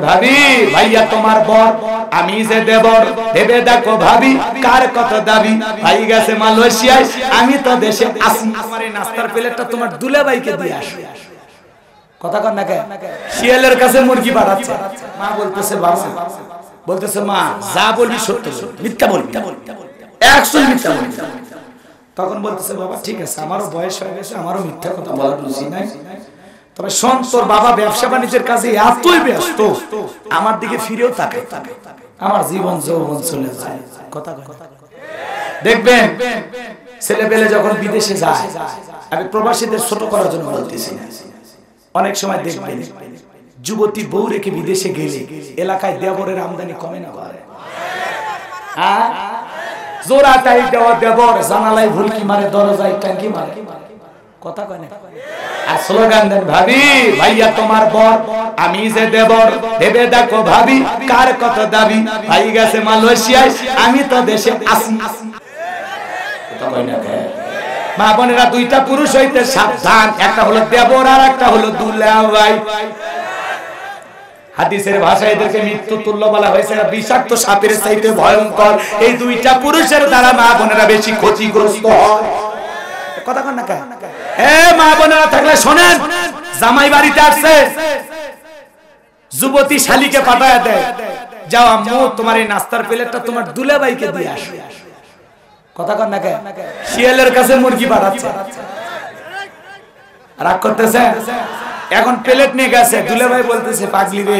ভাবি ভাইয়া তোমার বর আমি যে দেবর ভেবে দেখো ভাবি কার কত দাবি ভাই গেছে মালয়েশিয়ায় আমি তো দেশে আসি আমার এই নাস্তার প্লেটটা তোমার দুলাভাইকে দিয়ে আসো কথা কন না কে শিয়ালের কাছে মুরগি পাঠাচ্ছে মা বলতেছে বাবা বলতেছে মা যা বলবি সত্য মিথ্যা বলবি 100 মিথ্যা বলবি তখন বলতেছে বাবা ঠিক আছে আমারও বয়স হয়ে গেছে আমারও মিথ্যা কথা বলার রুচি নাই তবে তোর বাবা ব্যবসা বাণিজ্যের কাজে এতই ব্যস্ত আমার দিকে ফিরেও তাকায় আমার জীবন যৌবন চলে যায় কথা দেখবেন ছেলে পেলে যখন বিদেশে যায় আমি প্রবাসীদের ছোট করার জন্য বলতেছি না অনেক সময় দেখবেন যুবতী বউ রেখে বিদেশে গেলে এলাকায় দেবরের আমদানি কমে না করে হ্যাঁ জোড়া টাই দেওয়া দেবর জানালায় ভুলকি মারে দরজায় টাঙ্কি মারে কথা কয় না আর স্লোগান দেন ভাবি ভাইয়া তোমার বর আমি যে দেবর ভেবে দেখো ভাবি কার কত দাবি ভাই গেছে মালয়েশিয়ায় আমি তো দেশে আসি কথা কয় না মা বোনেরা দুইটা পুরুষ হইতে সাবধান একটা হলো দেবর আর একটা হলো দুলাভাই হাদিসের ভাষায় এদেরকে মৃত্যু তুল্য বলা হয়েছে বিষাক্ত সাপের চাইতে ভয়ঙ্কর এই দুইটা পুরুষের দ্বারা মা বোনেরা বেশি ক্ষতিগ্রস্ত হয় কথা কন না কে মা বোনেরা থাকলে শোনেন জামাই বাড়িতে আসছে যুবতী শালীকে পাঠায় দেয় যাও আম্মু তোমার এই নাস্তার প্লেটটা তোমার দুলাভাইকে দিয়ে আসো কথা কন না কে শিয়ালের কাছে মুরগি পাঠাচ্ছে রাগ করতেছে এখন প্লেট নিয়ে গেছে দুলাভাই বলতেছে পাগলি রে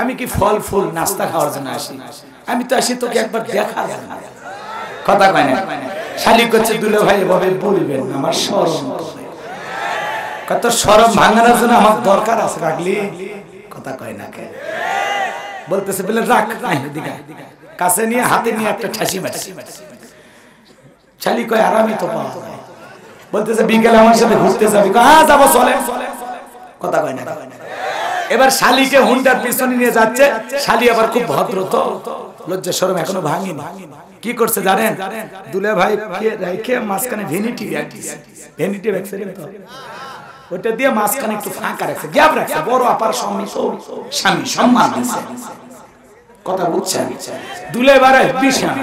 আমি কি ফল ফুল নাস্তা খাওয়ার জন্য আসি আমি তো আসি তোকে একবার দেখার জন্য কথা কয় না শালী করছে দুলাভাই এভাবে বলবেন আমার শরম কত শরম ভাঙানোর জন্য আমার দরকার আছে পাগলি কথা কয় না কে বলতেছে বলে রাখ এদিকে কাছে নিয়ে হাতে নিয়ে একটা ঠাসি মারছি শালী কয় আরামই তো পাওয়া যায় বলতেছে বিকেলে আমার সাথে ঘুরতে যাবি হ্যাঁ যাবো চলে কথা কয় না এবার শালীকে হুন্ডার পিছনে নিয়ে যাচ্ছে শালী আবার খুব ভদ্র তো লজ্জা শরম এখনো ভাঙেনি কি করছে জানেন দুলাভাই রেখে মাঝখানে ভ্যানিটি ব্যাগ দিয়েছে ভ্যানিটি ব্যাগ ছেড়ে তো ওটা দিয়ে মাঝখানে একটু ফাঁকা রাখছে গ্যাপ রাখছে বড় আপার স্বামী সম্মান দিয়েছে কথা বুঝছেন দুলাভাই বিশাল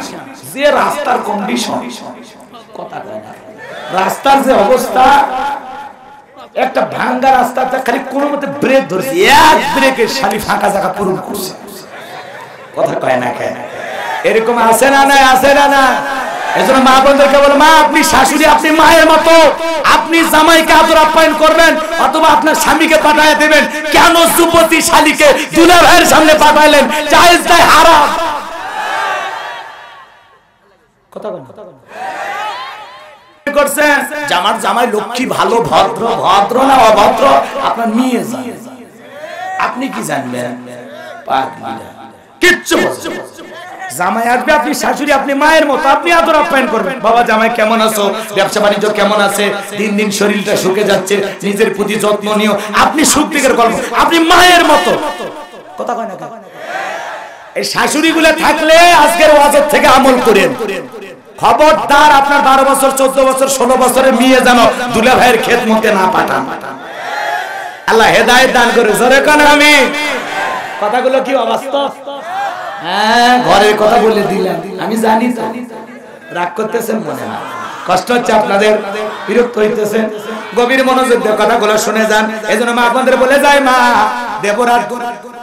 যে রাস্তার কন্ডিশন কথা কয় না রাস্তার যে অবস্থা একটা ভাঙ্গা রাস্তাটা খালি কোনো মতে ব্রেক ধরছে এক ব্রেকে শালী ফাঁকা জায়গা পূরণ করছে কথা কয় না কেন এরকম আছে না না আছে না না এজন্য মা বোনদেরকে বলে মা আপনি শাশুড়ি আপনি মায়ের মতো আপনি জামাইকে আদর আপ্যায়ন করবেন অথবা আপনার স্বামীকে পাঠায় দেবেন কেন যুবতী শালীকে দুলাভাইয়ের সামনে পাঠাইলেন জায়েজ নাই হারাম কথা বলেন করছে জামার জামাই লক্ষ্মী ভালো ভদ্র ভদ্র না অভদ্র আপনার মেয়ে জানে আপনি কি জানবেন কিচ্ছু জামাই আসবে আপনি শাশুড়ি আপনি মায়ের মতো আপনি আদর আপ্যায়ন করবেন বাবা জামাই কেমন আছো ব্যবসা বাণিজ্য কেমন আছে দিন দিন শরীরটা শুকে যাচ্ছে নিজের প্রতি যত্ন নিও আপনি সুখ দিকের গল্প আপনি মায়ের মতো কথা কয় না এই শাশুড়িগুলো থাকলে আজকের ওয়াজের থেকে আমল করেন খবরদার আপনার 12 বছর 14 বছর 16 বছরের মেয়ে যেন দুলাভাইয়ের খেদমতে না পাঠান আল্লাহ হেদায়েত দান করে জোরে কোন আমি কথাগুলো কি অবাস্তব হ্যাঁ ঘরের কথা বলে দিলাম আমি জানি তো রাগ করতেছেন মনে না কষ্ট হচ্ছে আপনাদের বিরক্ত হইতেছেন গভীর মনোযোগ দিয়ে কথাগুলো শুনে যান এজন্য মা আপনাদের বলে যায় মা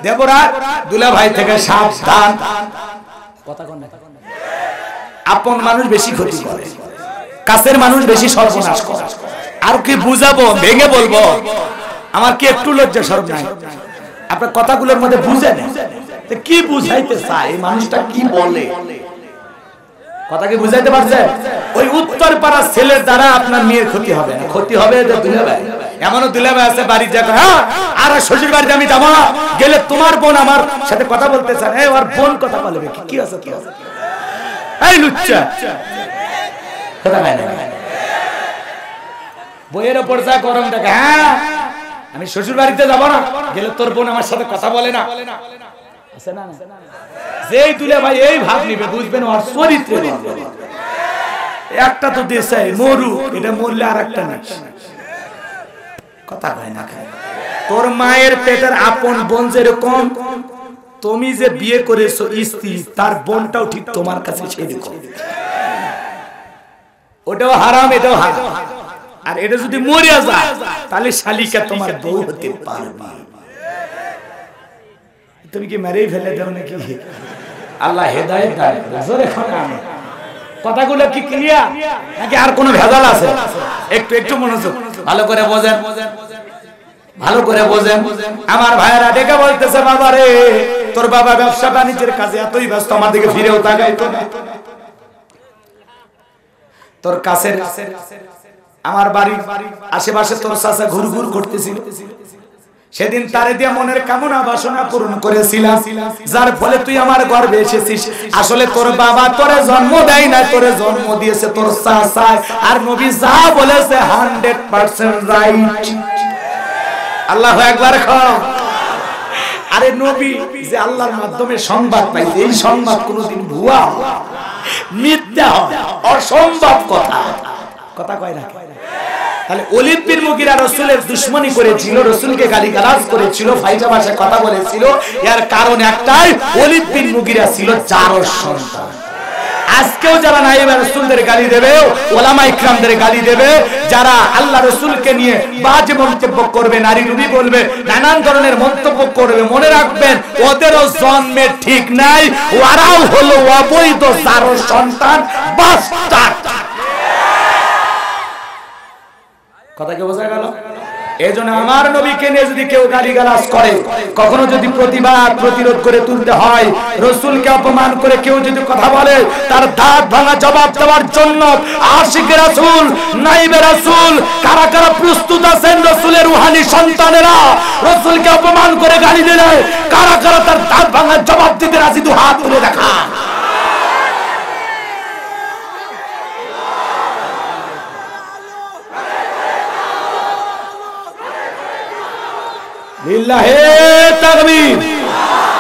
দেবরাত দুলাভাই থেকে সাবধান কথা কোন না আপন মানুষ বেশি ক্ষতি করে কাছের মানুষ বেশি সর্বনাশ করে আর কি বুঝাবো ভেঙে বলবো আমার কি একটু লজ্জা শরম নাই আপনার কথাগুলোর মধ্যে বুঝে না কি বুঝাইতে চায় এই মানুষটা কি বলে কথা কি বুঝাইতে পারছে ওই উত্তর পাড়ার ছেলের দ্বারা আপনার মেয়ের ক্ষতি হবে না ক্ষতি হবে দুলাভাই এমনও দুলাভাই আছে বাড়ি যাবে হ্যাঁ আর শ্বশুর বাড়িতে আমি যাবো না গেলে তোমার বোন আমার সাথে কথা বলতে চান এই ওর বোন কথা বলবে কি আছে কি আছে এই লুচ্চা কথা কয় না বইয়ের উপর যা গরম থাকে হ্যাঁ আমি শ্বশুর বাড়িতে যাব না গেলে তোর বোন আমার সাথে কথা বলে না আছে না যেই দুলাভাই এই ভাব নিবে বুঝবেন ওর চরিত্র একটা তো দেশে মরু এটা মরলে আরেকটা না কথা কয় না তোর মায়ের পেটের আপন বোন যেরকম তুমি যে বিয়ে করেছো স্ত্রী, তার বোনটাও ঠিক তোমার কাছে সেরকম। ওটাও হারাম, এটাও হারাম। আর এটা যদি মরিয়া যায় তাহলে শালিকা তোমার বউ হতে পারবে। তুমি কি মেরেই ফেলে দাও নাকি? আল্লাহ হেদায়েত দান করে। জোরে খান। কথাগুলো কি ক্লিয়ার নাকি আর কোনো ভেজাল আছে? একটু একটু মনোযোগ, ভালো করে বোঝেন, ভালো করে বোঝেন। আমার ভাইরা ডেকে বলতেছে, বাবা রে, তোর বাবা ব্যবসা বাণিজ্যের কাজে এতই ব্যস্ত, আমার দিকে ফিরেও তাকাইতো না। তোর কাছের আমার বাড়ির আশেপাশে তোর চাচা ঘুরঘুর করতেছিল, সেদিন তারে দিয়ে মনের কামনা বাসনা পূরণ করেছিলাম, যার ফলে তুই আমার গর্ভে এসেছিস। আসলে তোর বাবা তোরে জন্ম দেয় না, তোরে জন্ম দিয়েছে তোর চাচা। আর নবী যা বলেছে 100% রাইট। আল্লাহু আকবার। আরে নবী যে আল্লাহর মাধ্যমে সংবাদ পাইছে, এই সংবাদ কোনোদিন ভুয়া মিথ্যা হয়, অসম্ভব কথা কথা কয় না। তাহলে ওলীদ বিন মুগীরা রাসূলের দুশমনি করেছিল, রাসূলকে গালিগালাজ করেছিল, ফাইজা ভাষায় কথা বলেছিল। এর কারণ একটাই, ওলীদ বিন মুগীরা ছিল জারজ সন্তান। আজকেও যারা নায়েবে রাসূলদের গালি দেবে, ওলামা ইকরামদের গালি দেবে, যারা আল্লাহ রাসূলকে নিয়ে বাজে মন্তব্য করবে, নারী রূপী বলবে, নানান ধরনের মন্তব্য করবে, মনে রাখবেন ওদেরও জন্মে ঠিক নাই, ওরাও হলো অবৈধ জারজ সন্তান, বাস্টার্ড। কথা কি বোঝা গেল? এজন্য আমার নবীকে নিয়ে যদি কেউ গালিগালাজ করে, কখনো যদি প্রতিবাদ প্রতিরোধ করে তুলতে হয়, রাসূলকে অপমান করে কেউ যদি কথা বলে, তার দাঁত ভাঙা জবাব দেওয়ার জন্য আশিক রাসূল, নাইবে রাসূল কারা কারা প্রস্তুত আছেন? রাসূলের রূহানি সন্তানেরা রাসূলকে অপমান করে গালি দিলে কারা কারা তার দাঁত ভাঙা জবাব দিতে রাজি? দু হাত তুলে দেখা।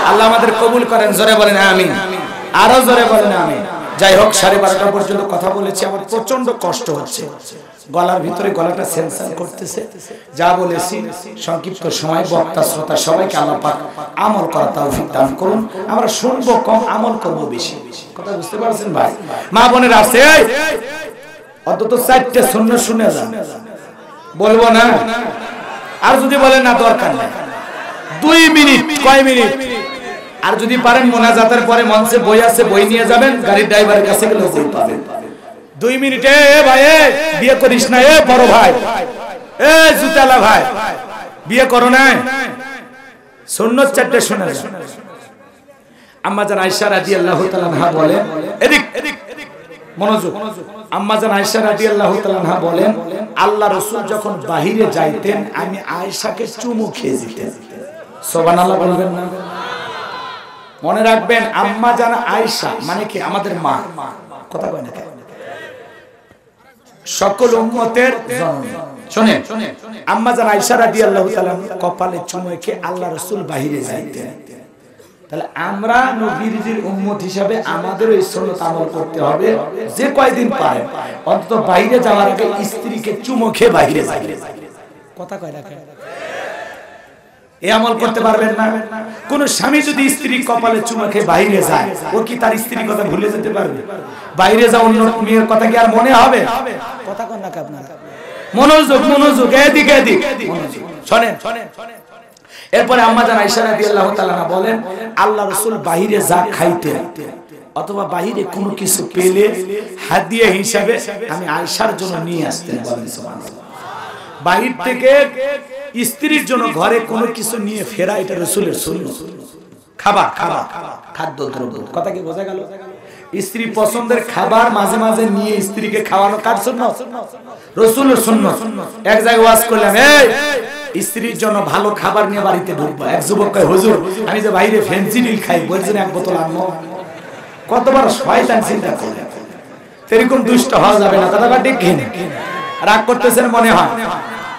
আল্লাহ আমাদের কবুল করেন। জোরে বলেন আমিন, আরো জোরে বলেন আমিন। যাই হোক, 12:30টা পর্যন্ত কথা বলেছি, আমার প্রচন্ড কষ্ট হচ্ছে, গলার ভিতরে গলাটা সেন্সার করতেছে। যা বলেছি সংক্ষিপ্ত সময়, বক্তা শ্রোতা সবাইকে আল্লাহ পাক আমল করার তৌফিক দান করুন। আমরা শুনবো কম, আমল করবো বেশি। কথা বুঝতে পারছেন ভাই? মা বোনের আছে অন্তত 4টে সুন্নাত শুনে যান, বলবো না। আর যদি বলেন না দরকার নেই, 2 মিনিট, কয় মিনিট। আর যদি পারেন মোনাজাতের পরে মঞ্চে বই আছে, বই নিয়ে যাবেন, গাড়ির ড্রাইভারের কাছে গেলে বই পাবেন। 2 মিনিটে ভাই বিয়ে করিস না, এ বড় ভাই, এ জুতালা ভাই, বিয়ে করো না, সুন্নাত 4টে শুনে যান। আম্মা জান আয়েশা রাদিয়াল্লাহু তাআলা আনহা বলেন, এদিক মনোযোগ, আম্মা জান আয়েশা রাদিয়াল্লাহু তাআলা আনহা বলেন, আল্লাহ রাসূল যখন বাহিরে যাইতেন আমি আয়েশাকে চুমু খেয়ে দিতেন। সুবহানাল্লাহ বলবেন না? মনে রাখবেন, আম্মা জান আয়েশা মানে কি? আমাদের মা। কথা কয় না, সকল উম্মতের জননী। শুনেন, আম্মা জান আয়েশা রাদিয়াল্লাহু তাআলা কপালে চুমু খেয়ে আল্লাহ রাসূল বাহিরে যাইতেন। তাহলে আমরা নবীর উম্মত হিসাবে আমাদের এই সুন্নাত আমল করতে হবে। যে কয়দিন পারে অন্তত বাইরে যাওয়ার আগে স্ত্রীকে চুমু খেয়ে বাইরে যাবে। কথা কয় না? এই আমল করতে পারবেন না? কোন স্বামী যদি স্ত্রী কপালে চুমু খেয়ে বাইরে যায়, ও কি তার স্ত্রীর কথা ভুলে যেতে পারবে? বাইরে যাও, অন্য মেয়ের কথা কি আর মনে হবে? কথা কয় না আপনারা? মনোযোগ, মনোযোগ, এদিকে এদিক শোনেন। এরপরে আম্মা জান আয়েশা রাদিয়াল্লাহু তাআলা বলেন, আল্লাহ রাসূল বাহিরে যা খাইতেন অথবা বাহিরে কোনো কিছু পেলে হাদিয়া হিসাবে আমি আয়েশার জন্য নিয়ে আসতেন। বলেন সুবহানাল্লাহ। বাহির থেকে স্ত্রীর জন্য ঘরে কোনো কিছু নিয়ে ফেরা, এটা রাসূলের সুন্নাত। খাবার, খাদ্যদ্রব্য। কথা কি বোঝা গেল? স্ত্রী পছন্দের খাবার মাঝে মাঝে নিয়ে স্ত্রীকে খাওয়ানো কার সুন্নাত? রাসূলের সুন্নাত। এক জায়গায় ওয়াজ করলাম, এই স্ত্রীর জন্য ভালো খাবার নিয়ে বাড়িতে ঢুকবো। এক যুবক কয়, হুজুর আমি যে বাইরে ফেন্সিডিল খাই, বলছেন 1 বোতল আনবো। কতবার শয়তান চিন্তা করে, এরকম দুষ্ট হওয়া যাবে না। কথা ঠিক কিনা? রাগ করতেছেন মনে হয়।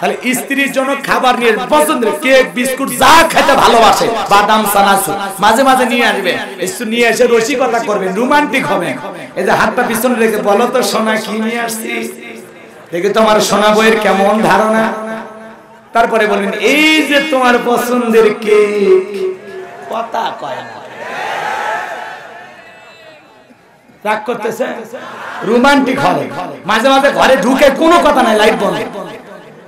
তাহলে স্ত্রীর জন্য খাবার নিয়ে, পছন্দের কেক বিস্কুট যা খেতে ভালোবাসে, বাদাম চানাচুর মাঝে মাঝে নিয়ে আসবে। একটু নিয়ে এসে রসিকতা করবেন, রোমান্টিক হবেন। এই যে হাতটা পিছনে রেখে বলো তো সোনা কি নিয়ে আসছি, দেখে তোমার সোনা বইয়ের কেমন ধারণা। তারপরে বলবেন, এই যে তোমার পছন্দের কেক, কথা কয় না, রাগ করতেছে। রোমান্টিক হলে মাঝে মাঝে ঘরে ঢুকে কোনো কথা নাই, লাইট বন্ধ।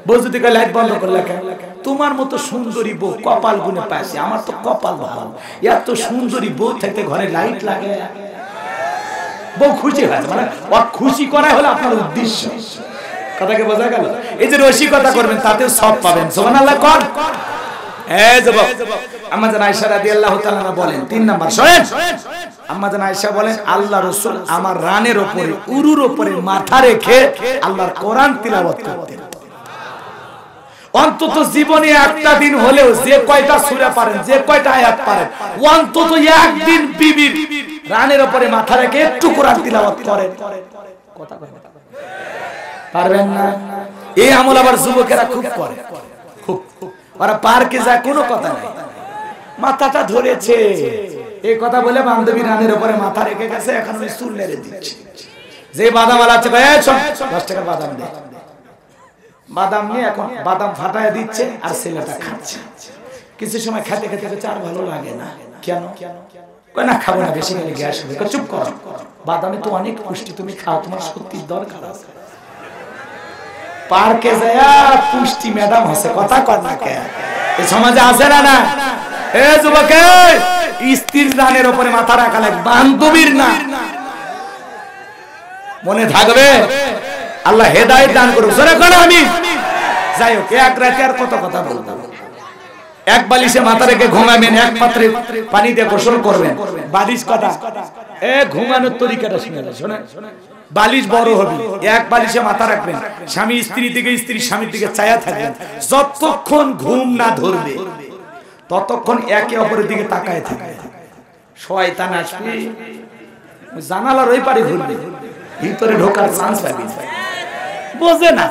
বউ যদি কয় লাইট বন্ধ করলে কেন? তোমার মতো সুন্দরী বউ কপাল গুনে পাইছে, আমার তো কপাল ভালো, এত সুন্দরী বউ থাকতে ঘরে লাইট লাগে। বউ খুশি হয়, মানে খুশি করাই হলো আপনার উদ্দেশ্য। কথাকে বোঝা গেল? এই যে রসিকতা করবেন তাতেও সব পাবেন। সুবহানাল্লাহ কর। এই যুবক, আম্মা জান আয়েশা রাদিয়াল্লাহু তাআলা বলেন, 3 নাম্বার শুনেন, আম্মা জান আয়েশা বলেন আল্লাহ রাসূল আমার রানের উপরে, উরুর উপরে মাথা রেখে আল্লাহর কোরআন তিলাওয়াত করতেন। অন্তত জীবনে একটা দিন হলেও যে কয়টা সূরা পারেন, যে কয়টা আয়াত পারেন, অন্তত একদিন বিবির রানের উপরে মাথা রেখে একটু কোরআন তিলাওয়াত করেন। কথা কয় পারবেন না? এই আমল আবার যুবকেরা খুব করে, খুব। ওরা পার্কে যায় কোনো কথা নাই, মাথাটা ধরেছে এই কথা বলে বান্ধবী রানের উপরে মাথা রেখে গেছে, এখন ওই চুল নেড়ে দিচ্ছে। যে বাদাম আলা আছে 10 টাকার বাদাম দে, বাদাম নিয়ে এখন বাদাম ফাটায় দিচ্ছে আর ছেলেটা খাচ্ছে। কিছু সময় খেতে খেতে আর ভালো লাগে না। কেন? কয় না খাবো না, বেশি খেলে গ্যাস হবে। চুপ করো, বাদামে তো অনেক পুষ্টি, তুমি খাও, তোমার সত্যির দরকার আছে। পার্কে যায় পুষ্টি ম্যাডাম আছে, কথা কর না কে? এই সমাজে আছে না? না। এ যুবক, স্ত্রীর রানের উপরে মাথা রাখা লাগে, বান্ধবীর না। মনে থাকবে, আল্লাহ হেদায়েত দান করুক। জোরে করে আমিন। যাই হোক, এক রাতে আর কত কথা বলতাম। এক বালিশে মাথা রেখে ঘুমাবেন, এক পাত্রে পানি দিয়ে গোসল করবেন। বালিশ কটা? ঘুমানোর তরিকাটা শুনে। বালিশ বড় হবে, এক বালিশে মাথা রাখবেন, স্বামী স্ত্রীর দিকে, স্ত্রী স্বামীর দিকে চায়া থাকবেন। যতক্ষণ ঘুম না ধরবে ততক্ষণ একে অপরের দিকে তাকায় থাকবে। শয়তান আসবে জানালার ওই পারে ঘুরবে, ভিতরে ঢোকার চান্স পাবে, বোঝে না।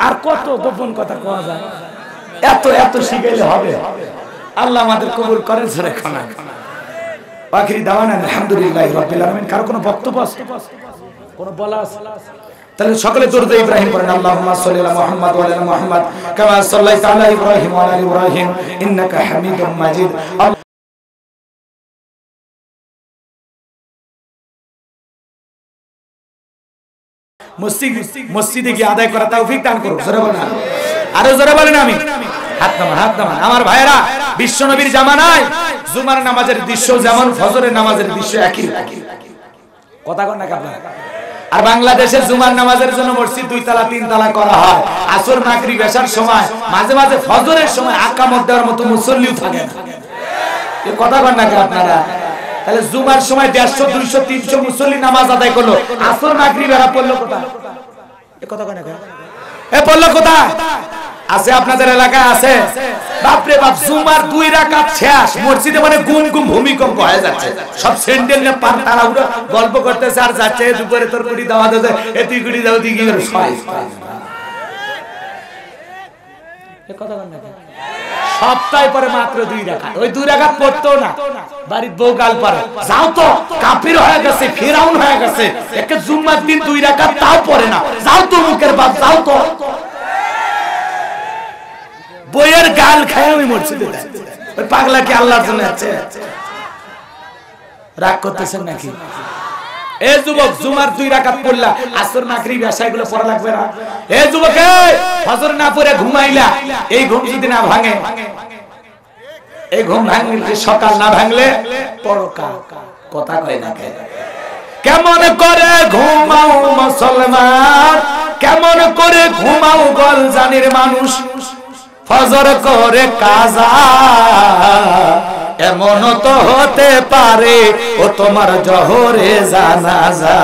আর কত গোপন কথা কোয়া যায়, এত এত শিখাইলে হবে? আল্লাহ আমাদের কবুল করেন। সরে খানা আখিরি দাওয়ানা আলহামদুলিল্লাহি রাব্বিল আলামিন। কারো কোনো বক্তব্য আছে, কোনো বলা আছে? তাহলে সকলে দরুদ ইব্রাহিম পড়েন। আল্লাহুম্মা সাল্লি আলা মুহাম্মাদ ওয়া আলা মুহাম্মাদ কামা সাল্লাইতা আলা ইব্রাহিম ওয়া আলা ইব্রাহিম ইন্নাকা হামিদুম মাজিদ। মসজিদে গিয়ে আদায় করা তৌফিক দান করুন। জোরে বলেন, আরো জোরে বলেন আমিন। হাত নামান, হাত নামান। আমার ভাইরা, বিশ্ব নবীর জামানায় জুমার নামাজের দৃশ্য যেমন ফজরের নামাজের দৃশ্য একই। কথা কন না আপনারা? আর বাংলাদেশে জুমার নামাজের জন্য মসজিদ 2 তলা 3 তলা করা হয়। আসর মাগরিব এশার সময়, মাঝে মাঝে ফজরের সময় আকামত দেওয়ার মতো মুসল্লিও থাকে না। এই কথা কন না আপনারা? তাহলে জুমার সময় 150, 200, 300 মুসল্লি নামাজ আদায় করলো, আসর মাগরিব এরা পড়লো কোথায়? এই কথা কন না? এ পড়লো কোথায়? আছে আপনাদের এলাকায় আছে? বাপরে বাপ, জুমার 2 রাকাত শেষ, মসজিদে মানে গুম গুম ভূমিকম্প হয়ে যাচ্ছে। সব স্যান্ডেল নিয়ে পার তাড়াহুড়ো গল্প করতেছে আর যাচ্ছে, দুপুরে তোর কুড়ি দাওয়া দিতে, এ তুই কুড়ি দাও দিই কি করে সবাই। এই কথা কন না? সপ্তাহে পরে মাত্র 2 রাকাত, ওই 2 রাকাত পড়তো না, বাড়ির বউ গাল পারে, যাও তো কাফির হয়ে গেছে, ফিরাউন হয়ে গেছে, একে জুম্মার দিন 2 রাকাত তাও পড়ে না, যাও তো মুখের বাপ, যাও তো। বইয়ের গাল খায় ওই মসজিদে যায়। ওই পাগলা কি আল্লাহর জন্য আছে? রাগ করতেছেন নাকি? এ যুবক, জুমার 2 রাকাত পড়লা, আসর মাগরিব এশা এগুলো পড়া লাগবে না? এ যুবক, ফজর না পড়ে ঘুমাইলা, এই ঘুম যদি না ভাঙে, এই ঘুম ভাঙলে সকাল না ভাঙলে পরকাল। কথা কয় না? কেমন করে ঘুমাও মুসলমান, কেমন করে ঘুমাও গলজানির মানুষ, ফজর করে কাজা, এমন তো হতে পারে ও তোমার জোহরে জানাজা,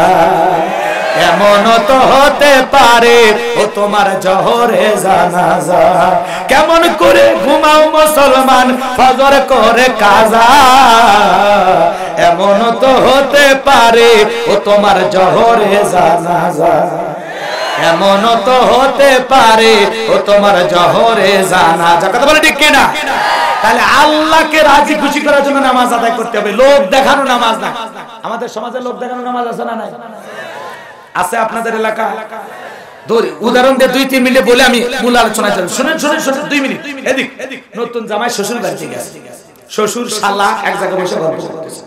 এমন তো হতে পারে ও তোমার জোহরে জানাজা। কেমন করে ঘুমাও মুসলমান, ফজর করে কাজা, এমন তো হতে পারে ও তোমার জোহরে জানাজা, এমন তো হতে পারে ও তোমার জোহরে জানাজা। কথা বলে ঠিক কিনা? তাহলে আল্লাহকে রাজি খুশি করার জন্য নামাজ আদায় করতে হবে, লোক দেখানো নামাজ না। আমাদের সমাজে লোক দেখানো নামাজ আছে না? নাই? আছে আপনাদের এলাকা? উদাহরণ দিয়ে 2-3 মিনিটে বলে আমি মূল আলোচনায় যাব। শুনেন 2 মিনিট। এদিক নতুন জামাই শ্বশুর বাড়িতে গেছে, শ্বশুর শালা এক জায়গায় বসে গল্প করতেছে,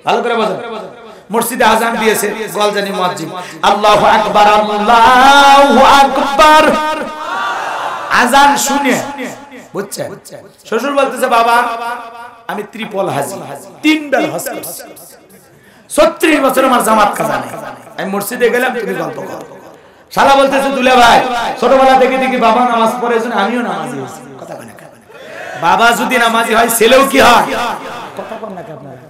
ভালো করে বোঝেন। মসজিদে আজান দিয়েছে, গোয়ালজানি মুয়াজ্জিন আল্লাহু আকবার আল্লাহু আকবার, আজান শুনে বুঝছেন, শ্বশুর বলতেছে বাবা আমি ত্রিপল হাজি, 3 বার হজ করেছি, 36 বছর আমার জামাত কাজা নেই, আমি মসজিদে গেলাম তুমি গল্প করো। শালা বলতেছে দুলা ভাই ছোটবেলা থেকে দেখি বাবা নামাজ পড়েছেন, আমিও নামাজি হয়েছি। কথা বলে না, বাবা যদি নামাজি হয় ছেলেও কি হয়? কথা বল না আপনারা।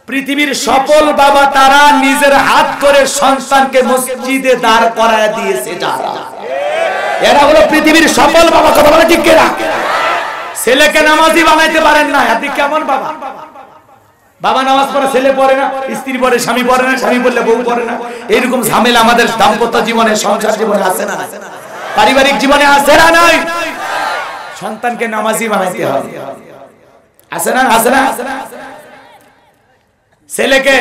পৃথিবীর সফল বাবা তারা নিজের হাত করে সন্তানকে মসজিদে দাঁড় করায় দিয়েছে যারা, এরা হলো পৃথিবীর সফল বাবা। কথা বলে ঠিক কিনা? ছেলেকে নামাজি বানাইতে পারেন না, আপনি কেমন বাবা? বাবা নামাজ পড়ে ছেলে পড়ে না, স্ত্রী পড়ে স্বামী পড়ে না, স্বামী পড়লে বউ পড়ে না, এরকম ঝামেলা আমাদের দাম্পত্য জীবনে, সংসার জীবনে আছে না? পারিবারিক জীবনে আছে না? নাই। সন্তানকে নামাজি বানাইতে হবে, আছে না? আছে না? ছেলেকে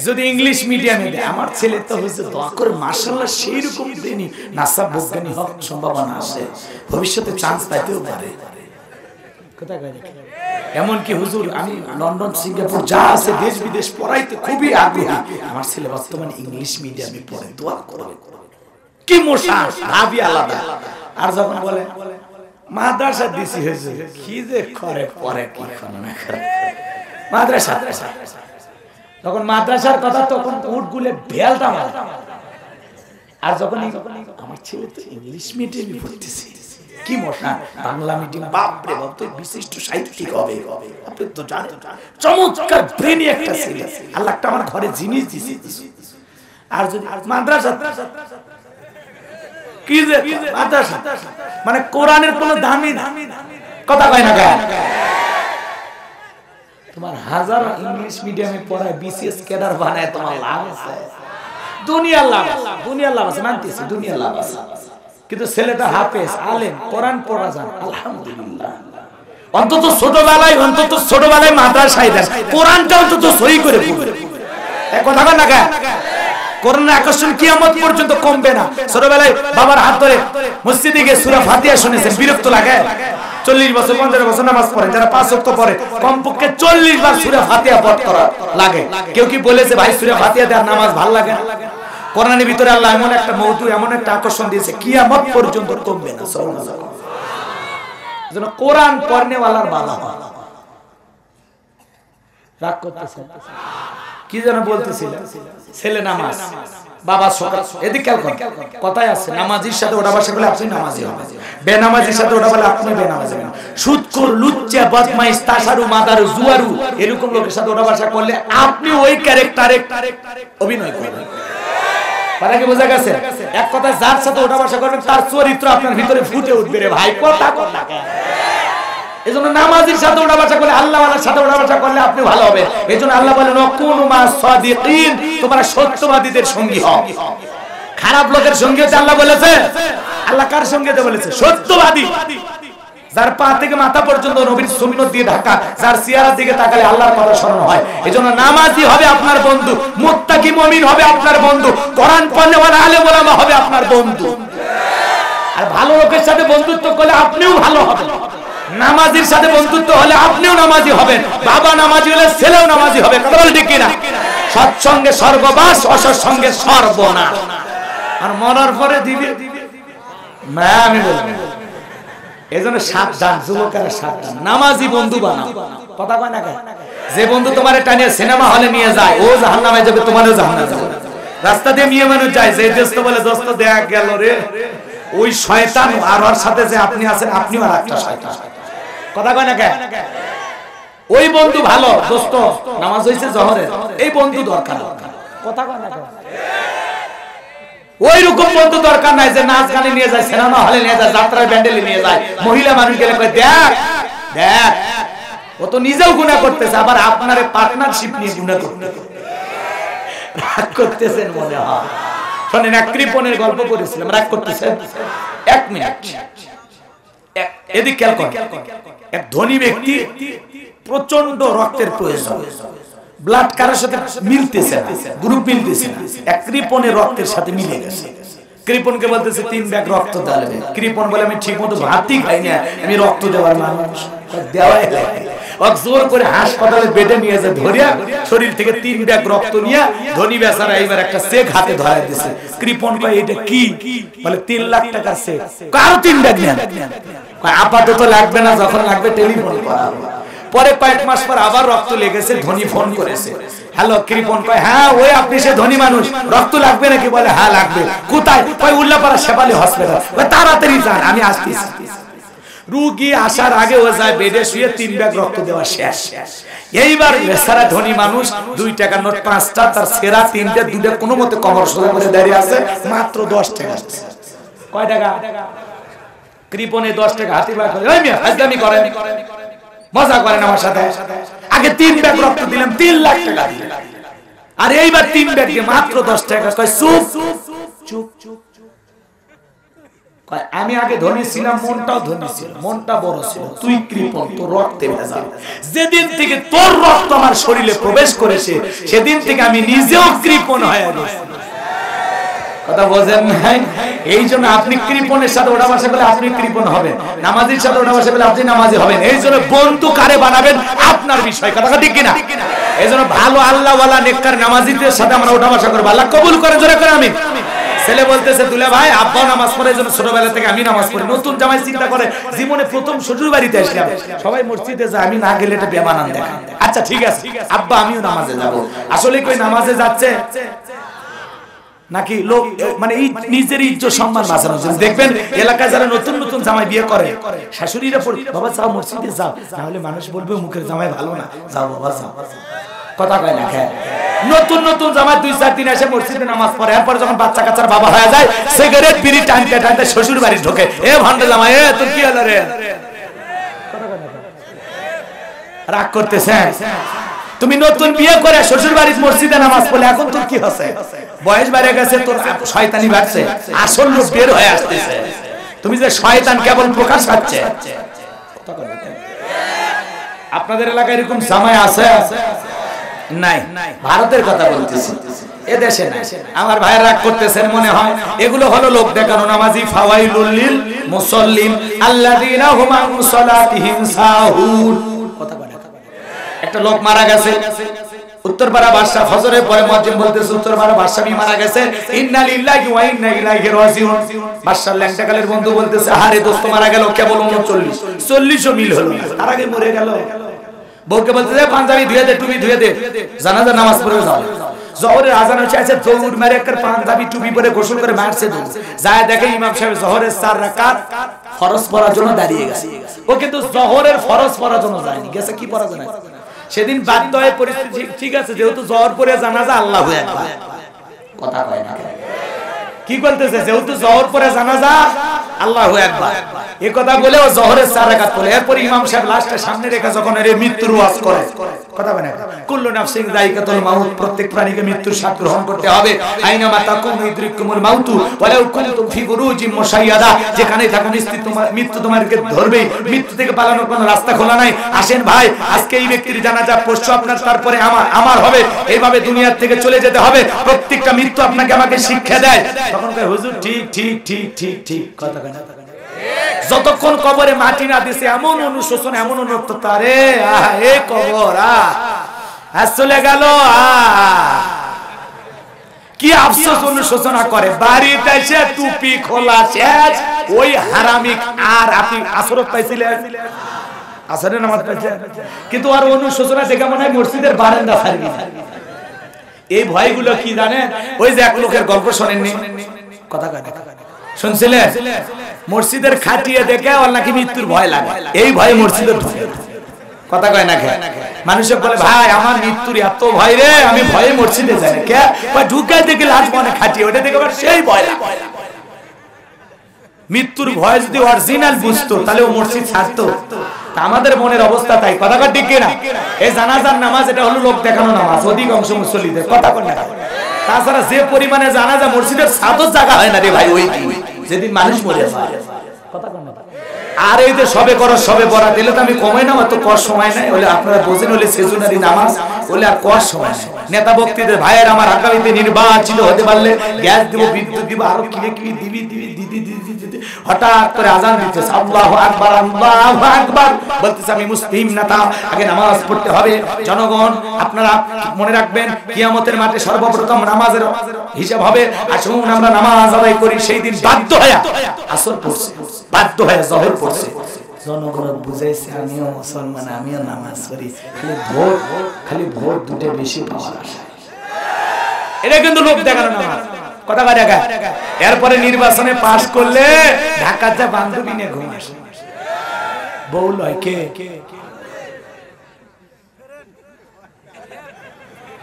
যদি ইংলিশ মিডিয়ামে দেয়, আমার ছেলে তো হয়েছে দোয়া করে মাশাআল্লাহ সেই রকম দেনি নাসা বিজ্ঞানী হওয়ার সম্ভাবনা আছে, ভবিষ্যতে চান্স পাইতেও পারে। কথা কয় এমন কি হুজুর আমি লন্ডন সিঙ্গাপুর যা আছে দেশ বিদেশ পড়াইতে খুবই আগ্রহী, আমার ছেলে বর্তমানে ইংলিশ মিডিয়ামে পড়ে, দোয়া করবে। কি মশা ভাবি আলাদা। আর যখন বলে মাদ্রাসা দিছি হয়েছে, কি যে করে পরে কি করে না করে মাদ্রাসা, তখন মাদ্রাসার কথা তখন উট গুলে বেলটা মারে। আর যখন আমার ছেলে তো ইংলিশ মিডিয়ামে পড়তেছে, কি মশা বাংলা মিডিয়াম, বাপ রে বাপ তো বিশিষ্ট সাহিত্যিক হবে, আপনি তো জানেন চমৎকার ব্রেনি একটা ছেলে, আল্লাহ একটা আমার ঘরে জিনিস দিয়েছে। আর যদি মাদ্রাসা কি যে মাদ্রাসা মানে কোরআনের কোনো দামই না, কথা কয় না কেন? তোমার হাজার ইংলিশ মিডিয়ামে পড়ায় বিসিএস ক্যাডার বানায়, তোমার লাভ আছে, দুনিয়ার লাভ, দুনিয়ার লাভ আছে, মানতেছি দুনিয়ার লাভ আছে। কিন্তু ছেলেটা হাফেজ আলেম, কোরআন পড়া জানে, আলহামদুলিল্লাহ। অন্তত ছোটবেলায় মাদ্রাসায় দেন, কোরআনটা অন্তত সহি করে পড়বে। এই কথা কয় না কেন? কোরআনের আকর্ষণ কিয়ামত পর্যন্ত কমবে না। ছোটবেলায় বাবার হাত ধরে মসজিদে গিয়ে সূরা ফাতিহা শুনেছেন, বিরক্ত লাগে? 40 বছর 50 বছর নামাজ পড়েন, যারা 5 ওয়াক্ত পড়ে কমপক্ষে 40 বার সূরা ফাতিহা পাঠ করা লাগে। কেউ কি বলেছে ভাই সূরা ফাতিহা দিয়ে নামাজ ভালো লাগে না? কোরআনের ভিতরে আল্লাহ এমন একটা মওদু, এমন একটা আকর্ষণ দিয়েছে কিয়ামত পর্যন্ত কমবে না। সুবহানাল্লাহ। যেন কোরআন পড়নে ওয়ালার বালা হয়। রাগ করতেছে কি যেন বলতেছিল, ছেলে নামাজ বাবা সকাল, এদিকে কথাই আছে, নামাজির সাথে ওটা বসা করলে আপনি নামাজি হবেন, বেনামাজির সাথে ওটা বলে আপনি বেনামাজি হবেন। সুদখোর, লুচ্চা, বদমাইশ, তাসারু, মাদারু, জুয়ারু এরকম লোকের সাথে ওটা বসা করলে আপনি ওই ক্যারেক্টারে অভিনয় করবেন। কথা কি বোঝা গেছে? এক কথা, যার সাথে ওটা বসা করবেন তার চরিত্র আপনার ভিতরে ফুটে উঠবে রে ভাই। কথা কথা এজন্য নামাজির সাথে ওঠা বসা করলে, আল্লাহ ওয়ালার সাথে ওঠা বসা করলে আপনি ভালো হবে। এজন্য আল্লাহ বলেন ওয়াকুনু মাস সাদিকিন, তোমরা সত্যবাদীদের সঙ্গী হও। খারাপ লোকের সঙ্গী হতে আল্লাহ বলেছে? আল্লাহ কার সঙ্গী হতে বলেছে? সত্যবাদী, যার পা থেকে মাথা পর্যন্ত নবীর সুন্নাত দিয়ে ঢাকা, যার চেহারার দিকে তাকালে আল্লাহর কথা স্মরণ হয়। এজন্য নামাজি হবে আপনার বন্ধু, মুত্তাকি মুমিন হবে আপনার বন্ধু, কোরআন পড়নে ওয়ালা আলেম ওলামা হবে আপনার বন্ধু। আর ভালো লোকের সাথে বন্ধুত্ব করলে আপনিও ভালো হবেন, নামাজির সাথে বন্ধুত্ব হলে আপনিও নামাজি হবেন, বাবা নামাজি হলে ছেলেও নামাজি হবে। কথা বল ঠিক কিনা? সৎসঙ্গে স্বর্গবাস, অসৎসঙ্গে সর্বনাশ। আর মরার পরে দিবে না, আমি বলবো এজন্য সাবধান, যুবকেরা সাবধান, নামাজি বন্ধু বানাও। কথা কয় না কেন? যে বন্ধু তোমারে টানিয়ে সিনেমা হলে নিয়ে যায় ও জাহান্নামে যাবে, তোমারও জাহান্নামে যাবে। রাস্তা দিয়ে মেয়ে মানুষ যায়, যে দোস্ত বলে দোস্ত দেখ গেল রে, ওই শয়তান আর ওর সাথে যে আপনি আছেন আপনিও আর একটা শয়তান। কথা কয় না কেন? ওই বন্ধু ভালো, দোস্ত নামাজ হইছে জোহরের, এই বন্ধু দরকার। কথা কয় না কেন? ওই রকম বন্ধু দরকার নাই যে নাচ গানে নিয়ে যায়, সিনেমা হলে নিয়ে যায়, যাত্রায় ব্যান্ডেলে নিয়ে যায়, মহিলা মানুষ গেলে কয় দেখ দেখ, ও তো নিজেও গুনাহ করতেছে, আবার আপনারে পার্টনারশিপ নিয়ে গুনাহ করতেছে। রাগ করতেছেন মনে হয়। শোনেন, এক কৃপণের গল্প করেছিলাম, রাগ করতেছেন? 1 মিনিট এদিকে খেয়াল করেন। এক ধনী ব্যক্তি, প্রচন্ড রক্তের প্রয়োজন, ব্লাড কারোর সাথে মিলতেছে না, গ্রুপ মিলতেছে না, এক কৃপণের রক্তের সাথে মিলে গেছে। কৃপণকে বলতেছে 3 ব্যাগ রক্ত দেবে। কৃপণ বলে আমি ঠিকমতো ভাতই খাই না, আমি রক্ত দেওয়ার মানুষ। দেওয়াই লাগে। জোর করে হাসপাতালে বেডে নিয়ে যায়, ধরিয়া শরীর থেকে 3 ব্যাগ রক্ত নিয়ে ধনী বেচারা এইবার একটা চেক হাতে ধরায় দিছে। কৃপণ কয় এটা কি? বলে 3 লাখ টাকার চেক। কারো 3 ব্যাগ নেন। কয় আপাতত লাগবে না, যখন লাগবে টেলিফোন করা হবে। পরে কয়েক মাস পর আবার রক্ত লেগেছে, ধনী ফোন করেছে। হ্যালো, কৃপণ কয় হ্যাঁ ওই আপনি সে ধনী মানুষ, রক্ত লাগবে নাকি? বলে হ্যাঁ লাগবে। কোথায়? কয় উল্লাপাড়া শেফালি হসপিটাল। তাড়াতাড়ি যান, আমি আসতেছি। রোগী আসার আগে ও যায় বেডে শুয়ে 3 ব্যাগ রক্ত দেওয়া শেষ। এইবার বেচারা ধনী মানুষ 2 টাকার নোট 5টা, তার সেরা 3টে, 2টা কোনো মতে কমর সোজা করে দাঁড়িয়ে আছে, মাত্র 10 টাকা। কয় টাকা? কৃপণে 10 টাকা হাতে বার করে, ওই মিয়া ফাজলামি করেন, মজা করেন আমার সাথে। আগে 3 ব্যাগ রক্ত দিলাম, 3 লাখ টাকা দিলাম, আর এইবার 3 ব্যাগ দিয়ে মাত্র 10 টাকা। কয় চুপ চুপ চুপ। আমি আগে ধনী ছিলাম, মনটাও ধনী ছিল, মনটা বড় ছিল। তুই কৃপণ, তোর রক্তে ভেজা। যেদিন থেকে তোর রক্ত আমার শরীরে প্রবেশ করেছে, সেদিন থেকে আমি নিজেও কৃপণ হয়ে গেছি। কথা বোঝেন নাই? এই জন্য আপনি কৃপণের সাথে ওঠা বসা করলে আপনি কৃপণ হবেন, নামাজির সাথে ওঠা বসা করলে আপনি নামাজি হবেন। এই জন্য বন্ধু কারে বানাবেন আপনার বিষয়। কথা ঠিক কিনা? এই জন্য ভালো আল্লাহওয়ালা নেককার নামাজিদের সাথে আমরা ওঠা বসা করবো। আল্লাহ কবুল করে, জোরে করে আমিন। ছেলে বলতেছে দুলা ভাই আব্বা নামাজ পড়ে, এই জন্য ছোটবেলা থেকে আমি নামাজ পড়ি। নতুন জামাই চিন্তা করে জীবনে প্রথম শ্বশুর বাড়িতে আসলাম, সবাই মসজিদে যায়, আমি না গেলে এটা বেমানান দেখা। আচ্ছা ঠিক আছে আব্বা, আমিও নামাজে যাবো। আসলে কই নামাজে যাচ্ছে নাকি লোক মানে এই নিজের ইজ্জত সম্মান বাঁচানোর জন্য? দেখবেন এলাকায় যারা নতুন নতুন জামাই বিয়ে করে, শাশুড়িরা পড়ে বাবা যাও মসজিদে যাও, না হলে মানুষ বলবে মুখের জামাই ভালো না, যাও বাবা যাও। কথা কয় না? খেয়ে নতুন নতুন জামাই 2-4 দিন এসে মসজিদে নামাজ পড়ে, এরপর যখন বাচ্চা কাচ্চার বাবা হয়ে যায়, সিগারেট বিড়ি টানতে টানতে শ্বশুর বাড়ি ঢোকে। এ ভান্ডা জামাই, এ তোর কি হলো রে? রাগ করতেছেন? তুমি নতুন বিয়ে করে শ্বশুর বাড়ির মসজিদে নামাজ পড়লে এখন তোর কি হচ্ছে? বয়স বেড়ে গেছে, তোর শয়তানি বাড়ছে, আসল রূপ বের হয়ে আসতেছে। তুমি যে শয়তান কেবল প্রকাশ পাচ্ছে। আপনাদের এলাকায় এরকম জামাই আছে? নাই। ভারতের কথা বলতেছি, এ দেশে নাই। আমার ভাইয়ের রাগ করতেছেন মনে হয়। এগুলো হলো লোক দেখানো নামাজি। ফাওয়াইলুল লিল মুসাল্লিন আল্লাযীনা হুম আন সালাতিহিম সাহুন। কথা বলে একটা লোক মারা গেছে, উত্তরপাড়া বাদশা ফজরের পরে মুয়াজ্জিন বলতেছে উত্তরপাড়া বাদশা মারা গেছে, ইন্না লিল্লাহি ওয়া ইন্না ইলাইহি রাজিউন। বাদশার ল্যাংটাকালের বন্ধু বলতেছে আরে দোস্ত মারা গেল কেবল 39 মিল হলো, তার আগে মরে গেল। বউকে বলতেছে পাঞ্জাবি ধুয়ে দে, টুপি ধুয়ে দে, জানাজা নামাজ পড়ে যাও। জোহরের আজান হচ্ছে, আছে দৌড় মেরে একটা পাঞ্জাবি টুপি পরে গোসল করে মারছে দৌড় যায়, দেখে ইমাম সাহেব জোহরের 4 রাকাত ফরজ পড়ার জন্য দাঁড়িয়ে গেছে। ও কিন্তু জোহরের ফরজ পড়ার জন্য যায়নি, গেছে কি পড়ার জন্য? সেদিন বাধ্য হয়ে পরিস্থিতি ঠিক আছে, যেহেতু জোহর পড়ে জানাজা আল্লাহু আকবার। কথা কয় না? কি বলতেছে? যেহেতু জোহর পড়ে জানাজা আল্লাহু আকবার, এই কথা বলে ও জোহরের 4 রাকাত পড়ে। এরপর ইমাম সাহেব লাস্টে সামনে রেখে যখন এর মৃত্যুর ওয়াজ করে, কথা বলে কুল্লু নাফসিন যায়কাতুল মাউত, প্রত্যেক প্রাণীকে মৃত্যুর স্বাদ গ্রহণ করতে হবে। আইনা মা তাকুনু ইদরিকুমুল মাউতু ওয়ালাউ কুনতুম ফি বুরুজিন মুশাইয়াদা, যেখানে থাকুন মৃত্যু তোমাদেরকে ধরবে, মৃত্যু থেকে পালানোর কোনো রাস্তা খোলা নাই। আসেন ভাই, আজকে এই ব্যক্তির জানাজা, পরশু আপনার, তারপরে আমার হবে, এইভাবে দুনিয়ার থেকে চলে যেতে হবে। প্রত্যেকটা মৃত্যু আপনাকে আমাকে শিক্ষা দেয়। তখন কয় হুজুর ঠিক ঠিক ঠিক ঠিক ঠিক। কথা কয় না? যতক্ষণ কবরে মাটি না দিছে এমন অনুশোচন, এমন অনুতপ্ত, আরে এ কবর চলে গেল, কি আফসোস অনুশোচনা করে। বাড়িতে এসে টুপি খোলা শেষ, ওই হারামি। আর আপনি আসরত পাইছিলেন, আসরের নামাজ পাইছেন, কিন্তু আর অনুশোচনা দেখে মনে হয় মসজিদের বারান্দা ফারবি। এই ভয়গুলো কি জানেন? ওই যে এক লোকের গল্প শোনেননি? কথা কয় না? শুনছিলেন? মসজিদের খাটিয়ে দেখে ওর নাকি মৃত্যুর ভয় লাগে, এই ভয়ে মসজিদের ঢুকে। কথা কয় না? মানুষে বলে ভাই আমার মৃত্যুর এত ভয় রে, আমি ভয়ে মসজিদে যাই। কে ঢুকে দেখে লাশ মনে খাটিয়ে, ওটা দেখে সেই ভয় লাগে। মৃত্যুর ভয় যদি অরিজিনাল বুঝতো তাহলে ও মসজিদ ছাড়তো। আমাদের মনের অবস্থা তাই। কথা কয় ঠিক কিনা? এই জানাজার নামাজ এটা হলো লোক দেখানো নামাজ অধিকাংশ মুসল্লিদের। কথা কয় না? তাছাড়া যে পরিমাণে জানাজা মসজিদের ছাদও জায়গা হয় না রে ভাই, ওই যেদিন মানুষ মরে যায়। কথা কয় না? আর এই যে সবে করো সবে পড়া দিলে তো আমি কমাই না, অত কর সময় নাই। হলে আপনারা বোঝেন, হলে সেজনারি নামাজ বলে আর কোয়ার সময় নেই। নেতা বক্তৃতার ভাইয়ের আমার আগামীতে নির্বাচিত হতে পারলে গ্যাস দিব, বিদ্যুৎ দিব, আরো কি কি দিবি দিদি হঠাৎ করে আজান দিতেছে, আল্লাহু আকবার আল্লাহু আকবার বলতেছে আমি মুসলিম নেতা, আগে নামাজ পড়তে হবে। জনগণ আপনারা মনে রাখবেন, কিয়ামতের মাঠে সর্বপ্রথম নামাজের হিসাব হবে। আসুন আমরা নামাজ আদায় করি। সেই দিন বাধ্য হয়ে আসর পড়ছে, বাধ্য হয়ে জোহর পড়ছে। জনগণ বুঝাইছে আমিও মুসলমান, আমিও নামাজ পড়ি, খালি ভোট দুটো বেশি পাওয়ার আশা। এটা কিন্তু লোক দেখানো নামাজ, কথা কয় দেখা। এরপরে নির্বাচনে পাস করলে ঢাকার যা বান্ধবী নিয়ে ঘুম আসে, বউ লয় কে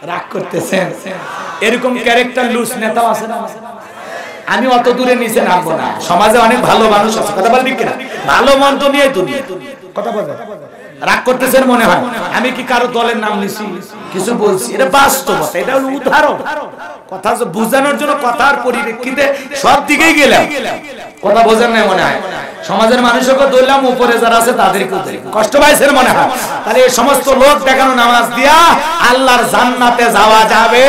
রাগ করতেছেন। এরকম ক্যারেক্টার লুজ নেতাও আছে না। আমি অত দূরে নিচে নামবো না, সমাজে অনেক ভালো মানুষ আছে, কথা বলবি কিনা, ভালো মন্দ নিয়ে দুনিয়া, কথা বলবো। রাগ করতেছেন মনে হয়, আমি কি কারো দলের নাম নিছি, কিছু বলছি, এটা বাস্তবতা, এটা হলো উদাহরণ। কথা বুঝানোর জন্য কথার পরিপ্রেক্ষিতে সব দিকেই গেলাম, কথা বোঝেন না মনে হয়। সমাজের মানুষকে ধরলাম, উপরে যারা আছে তাদেরকে কষ্ট পাইছেন মনে হয়। তাহলে এই সমস্ত লোক দেখানো নামাজ দিয়া আল্লাহর জান্নাতে যাওয়া যাবে?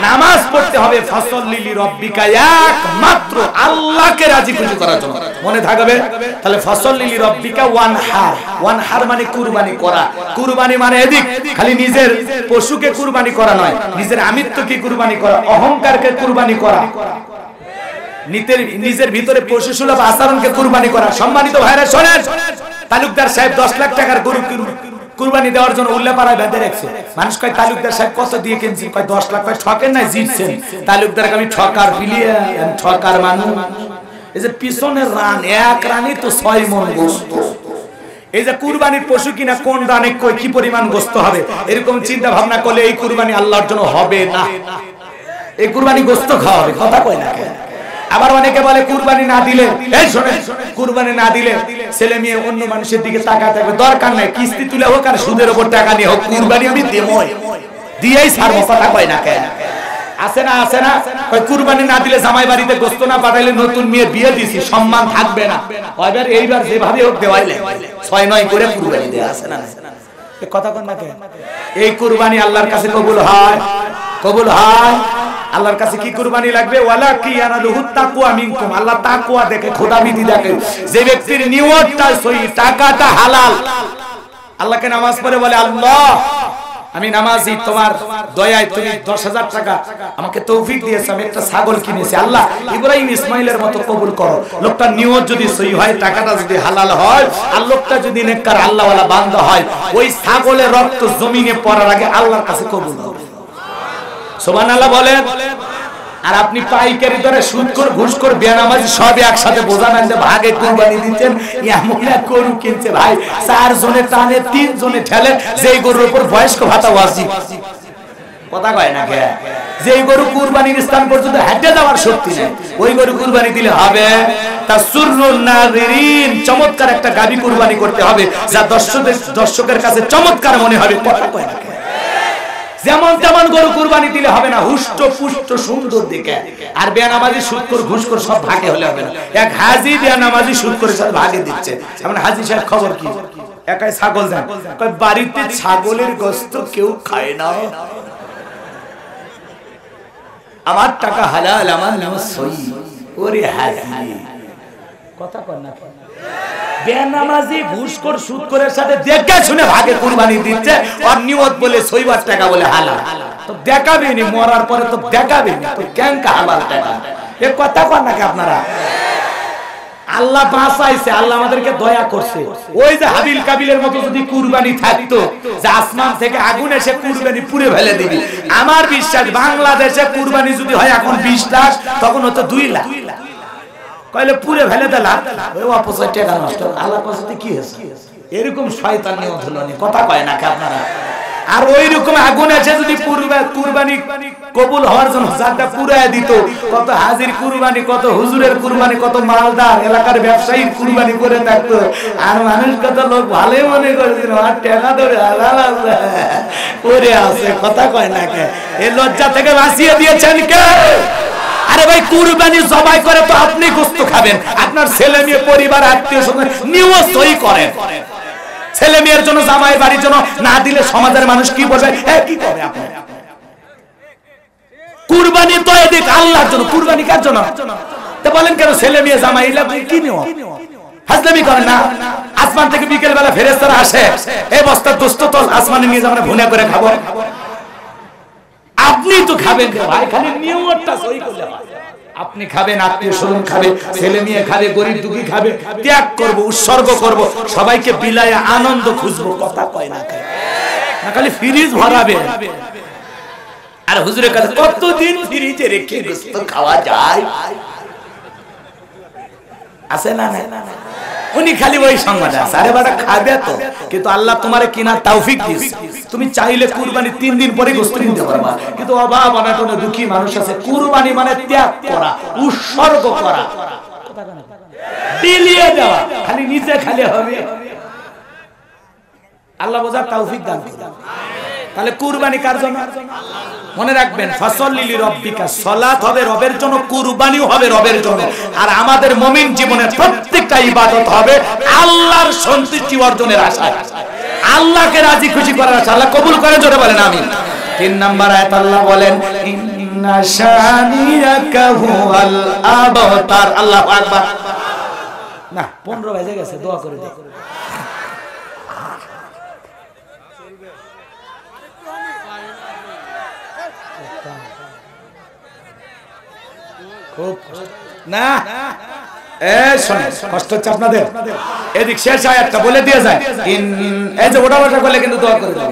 নামাজ পড়তে হবে ফাসল্লি রব্বিকা, একমাত্র আল্লাহকে রাজি খুশি করার জন্য, মনে থাকবে। তাহলে ফাসল্লি রব্বিকা ওয়ানহার, ওয়ানহার মানে কুরবানি করা। কুরবানি মানে এদিক খালি নিজের পশুকে কুরবানি করা নয়, নিজের আমিত্বকে কুরবানি করা, অহংকারকে কুরবানি করা, নিজের ভিতরে পশুসুলভ আচরণকে কুরবানি করা। সম্মানিত ভাইরা শোনেন, তালুকদার সাহেব 10 লাখ টাকার গরু কুরবানি দেওয়ার জন্য উল্লাপাড়ায় বেঁধে রাখছে। মানুষ কয় তালুকদার সাহেব কত দিয়ে কিনছেন, কয় 10 লাখ। কয় ঠকেন নাই, জিতছেন। তালুকদারকে আমি ঠকার বিলিয়ে, ঠকার মানুষ। এই যে পিছনের রান, এক রানই তো 6 মণ গোশত। এই যে কুরবানির পশু কিনা কোন রানে কই কি পরিমাণ গোশত হবে, এরকম চিন্তা ভাবনা করলে এই কুরবানি আল্লাহর জন্য হবে না। এই কুরবানি গোশত খাওয়া হবে, কথা কয় না। আবার অনেকে বলে কুরবানি না দিলে, এই শুনেন, কুরবানি না দিলে ছেলে মেয়ে অন্য মানুষের দিকে তাকায় থাকবে। দরকার নাই, কিস্তি তুলে হোক আর সুদের উপর টাকা নিয়ে হোক, কুরবানি আমি দেবই, দিয়েই ছাড়বো, কথা কয় না কেন। আছে না, আছে না, ওই কুরবানি না দিলে জামাই বাড়িতে গোশত না পাঠাইলে নতুন মেয়ে বিয়ে দিছি, সম্মান থাকবে না। এবার এইবার যেভাবে হোক দেওয়াইলে 6-9 করে কুরবানি দেয়া, আছে না? এই কথা কন না কেন। এই কুরবানি আল্লাহর কাছে কবুল হয়, কবুল হয়। আল্লাহর কাছে কি কুরবানি লাগবে? ওয়ালা কিয়ানালুহু তাকওয়া মিনকুম, আল্লাহ তাকওয়া দেখে, খোদাবিধি দেখে। যে ব্যক্তির নিয়তটা সহি, টাকাটা হালাল। আল্লাহকে নামাজ পড়ে বলে, আল্লাহ আমি নামাজি, তোমার দয়ায় তুমি 10,000 টাকা আমাকে তৌফিক দিয়েছো, আমি একটা ছাগল কিনেছি, আল্লাহ ইব্রাহিম ইসমাইলের মতো কবুল করো। লোকটার নিয়ত যদি সহি হয়, টাকাটা যদি হালাল হয়, আর লোকটা যদি নেককার আল্লাহওয়ালা বান্দা হয়, ওই ছাগলের রক্ত জমিনে পড়ার আগে আল্লাহর কাছে কবুল হবে। সুবহানাল্লাহ বলেন। আর আপনি পাইকারি দরে সুদখোর, ঘুষখোর, বেনামাজি সব একসাথে বোঝা না যে ভাগে কুরবানি দিচ্ছেন। এমন এক গরু কিনছে ভাই, 4 জনে টানে, 3 জনে ঠেলে, যেই গরুর উপর বয়স্ক ভাতা ওয়াজিব, কথা কয় না কে। যেই গরু কুরবানির স্থান পর্যন্ত হেঁটে যাওয়ার শক্তি নেই, ওই গরু কুরবানি দিলে হবে? তাসুরুন নাযিরিন, চমৎকার একটা গাবি কুরবানি করতে হবে, যা দর্শকের কাছে চমৎকার মনে হবে, কথা কয় না কে। যেমন তেমন গরু কুরবানি দিলে হবে না, হুষ্ট পুষ্ট সুন্দর দেখে। আর বেনামাজি, সুদখোর, ঘুষখোর সব ভাগে হলে হবে না। এক হাজি বেনামাজি সুদখোরের সাথে ভাগে দিচ্ছে। এমন হাজি সাহেব খবর কি, একাই ছাগল দেন, কয় বাড়িতে ছাগলের গোশত কেউ খায় না, আমার টাকা হালাল, আমার নাম সহি। ওরে হাজি, কথা কর না। বেনামাজি, ঘুষখোর, সুদখোরের সাথে দেখে শুনে ভাগে কুরবানি দিচ্ছে, আর নিয়ত বলে সইবার টাকা বলে হালাল। তো দেখাবে নি, মরার পরে তো দেখাবে নি, তো কেন হালাল টাকা? এ কথা কর নাকি আপনারা? আল্লাহ বাঁচাইছে, আল্লাহ আমাদেরকে দয়া করছে। ওই যে হাবিল কাবিলের মতো যদি কুরবানি থাকতো, যে আসমান থেকে আগুন এসে কুরবানি পুড়ে ফেলে দিবি, আমার বিশ্বাস বাংলাদেশে কুরবানি যদি হয় এখন 20 লাখ, তখন হতো 2 লাখ। কইলে পুরে ফেলে দে লাখ, ওই অপচয় টাকা নষ্ট। আল্লাহর কাছে কি হয়েছে? এরকম শয়তান নিয়ত হলো না, কথা কয় না আপনারা? আর ওই রকম আগুন এসে যদি কুরবানি কবুল হওয়ার জন্য জায়গা পুরায় দিত, কত হাজির কুরবানি, কত হুজুরের কুরবানি, কত মালদার এলাকার ব্যবসায়ীর কুরবানি করে থাকতো। আর মানুষ কত লোক ভালোই মনে করেছিল, আর টাকা ধরে হালাল আছে, করে আছে, কথা কয় না কে। এই লজ্জা থেকে বাঁচিয়ে দিয়েছেন কে? আরে ভাই, কুরবানি জবাই করে তো আপনি গোশত খাবেন, আপনার ছেলে মেয়ে, পরিবার, আত্মীয় স্বজন নিয়ত সহি করেন। ছেলে মেয়ের জন্য, জামাই বাড়ির জন্য না দিলে সমাজের মানুষ কি বলবে? কি করে আপনি? কুরবানি তো এদিক আল্লাহর জন্য, কুরবানি কার জন্য? তো বলেন কেন ছেলে মেয়ে জামাই এলা কি নিও? হাজলামি করে না? আসমান থেকে বিকেল বেলা ফেরেশতারা আসে, এই বস্তা দোস্ত তো আসমানে নিয়ে যাবেন, ভুনা করে খাবো। আপনি তো খাবেন ভাই, খালি নিয়মটা সই করলে হয়। আপনি খাবেন, আত্মীয় স্বজন খাবে, ছেলে মেয়ে খাবে, গরিব দুঃখী খাবে, ত্যাগ করব, উৎসর্গ করব, সবাইকে বিলায় আনন্দ খুঁজবো। কথা কয় না না খালি ফ্রিজ ভরাবে। আর হুজুরের কাছে কতদিন ফ্রিজে রেখে গোশত খাওয়া যায়? আছে না? না উনি খালি ওই সংবাদে আছে, আরে বাড়া খাবে তো, কিন্তু আল্লাহ তোমারে কিনা তৌফিক দিয়েছে। তুমি চাইলে কুরবানি 3 দিন পরে গোশত কিনতে পারবা, কিন্তু অভাব অনটনে দুঃখী মানুষ আছে। কুরবানি মানে ত্যাগ করা, উৎসর্গ করা, বিলিয়ে দেওয়া, খালি নিজে খালি হবে। আল্লাহ বোঝার তৌফিক দান করুন। তাহলে কুরবানি কার জন্য? মনে রাখবেন, ফাসাল্লি লিরাব্বিকা, সালাত হবে রবের জন্য, কুরবানিও হবে রবের জন্য। আর আমাদের মুমিন জীবনের প্রত্যেকটা ইবাদত হবে আল্লাহর সন্তুষ্টি অর্জনের আশায়, আল্লাহকে রাজি খুশি করার আশায়। আল্লাহ কবুল করেন, জোরে বলেন আমিন। 3 নম্বর আয়াত আল্লাহ বলেন, ইন্না শানিয়াকা হুয়াল আবতার। আল্লাহু আকবার। না 15 বেজে গেছে, দোয়া করে দেন। না কষ্ট হচ্ছে আপনাদের? এদিক শেষ আয়াতটা বলে দিয়ে যায়, এই যে ওটা বসা করলে কিন্তু দোয়া করে দেব।